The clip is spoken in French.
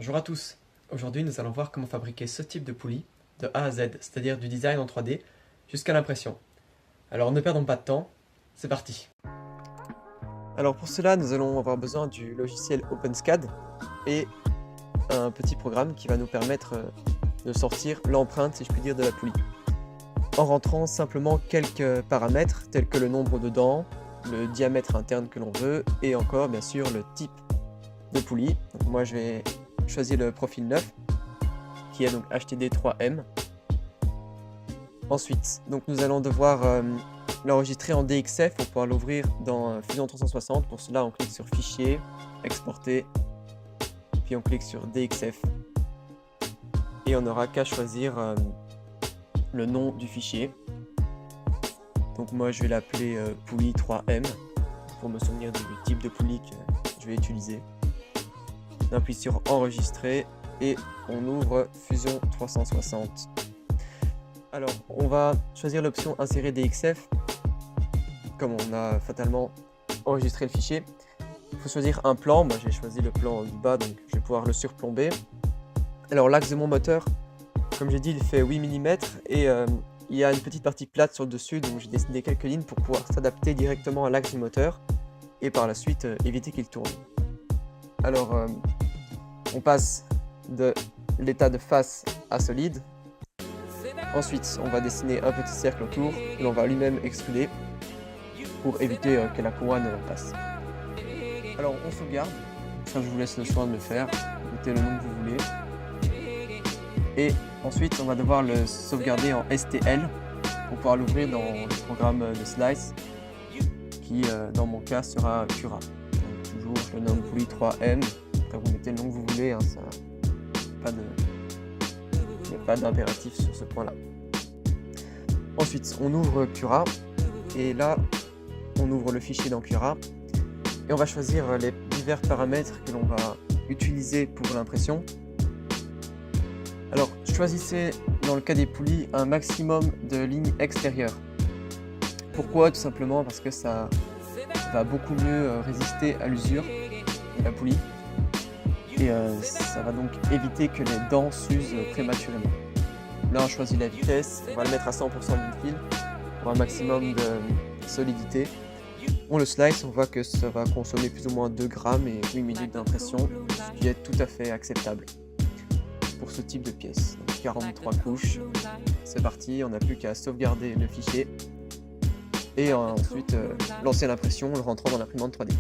Bonjour à tous. Aujourd'hui, nous allons voir comment fabriquer ce type de poulie de A à Z, c'est-à-dire du design en 3D jusqu'à l'impression. Alors ne perdons pas de temps, c'est parti. Alors pour cela, nous allons avoir besoin du logiciel OpenSCAD et un petit programme qui va nous permettre de sortir l'empreinte, si je puis dire, de la poulie. En rentrant simplement quelques paramètres tels que le nombre de dents, le diamètre interne que l'on veut et encore bien sûr le type de poulie. Donc, moi je vais choisir le profil 9 qui est donc HTD3M. Ensuite, donc nous allons devoir l'enregistrer en DXF pour pouvoir l'ouvrir dans Fusion 360. Pour cela, on clique sur Fichier, Exporter, puis on clique sur DXF. Et on n'aura qu'à choisir le nom du fichier. Donc moi, je vais l'appeler poulie 3M pour me souvenir du type de poulie que je vais utiliser. On appuie sur Enregistrer et on ouvre Fusion 360. Alors, on va choisir l'option Insérer DXF. Comme on a fatalement enregistré le fichier, il faut choisir un plan. Moi, j'ai choisi le plan du bas, donc je vais pouvoir le surplomber. Alors, l'axe de mon moteur, comme j'ai dit, il fait 8 mm et il y a une petite partie plate sur le dessus, donc j'ai dessiné quelques lignes pour pouvoir s'adapter directement à l'axe du moteur et par la suite éviter qu'il tourne. Alors, on passe de l'état de face à solide. Ensuite, on va dessiner un petit cercle autour que l'on va lui-même extruder pour éviter que la couronne passe. Alors, on sauvegarde. Ça, je vous laisse le soin de le faire. Mettez le nom que vous voulez. Et ensuite, on va devoir le sauvegarder en STL pour pouvoir l'ouvrir dans le programme de Slice qui, dans mon cas, sera Cura. Donc, toujours, je le nomme poulie 3M. Après, vous mettez le nom que vous voulez. Ça, il n'y a pas d'impératif sur ce point-là. Ensuite, on ouvre Cura et là, on ouvre le fichier dans Cura et on va choisir les divers paramètres que l'on va utiliser pour l'impression. Alors, choisissez dans le cas des poulies un maximum de lignes extérieures. Pourquoi? Tout simplement parce que ça va beaucoup mieux résister à l'usure de la poulie. Et ça va donc éviter que les dents s'usent prématurément. Là, on choisit la vitesse, on va le mettre à 100% du fil pour un maximum de solidité. On le slice, on voit que ça va consommer plus ou moins 2 grammes et 8 minutes d'impression, ce qui est tout à fait acceptable pour ce type de pièce. Donc 43 couches, c'est parti, on n'a plus qu'à sauvegarder le fichier et ensuite lancer l'impression en le rentrant dans l'imprimante 3D.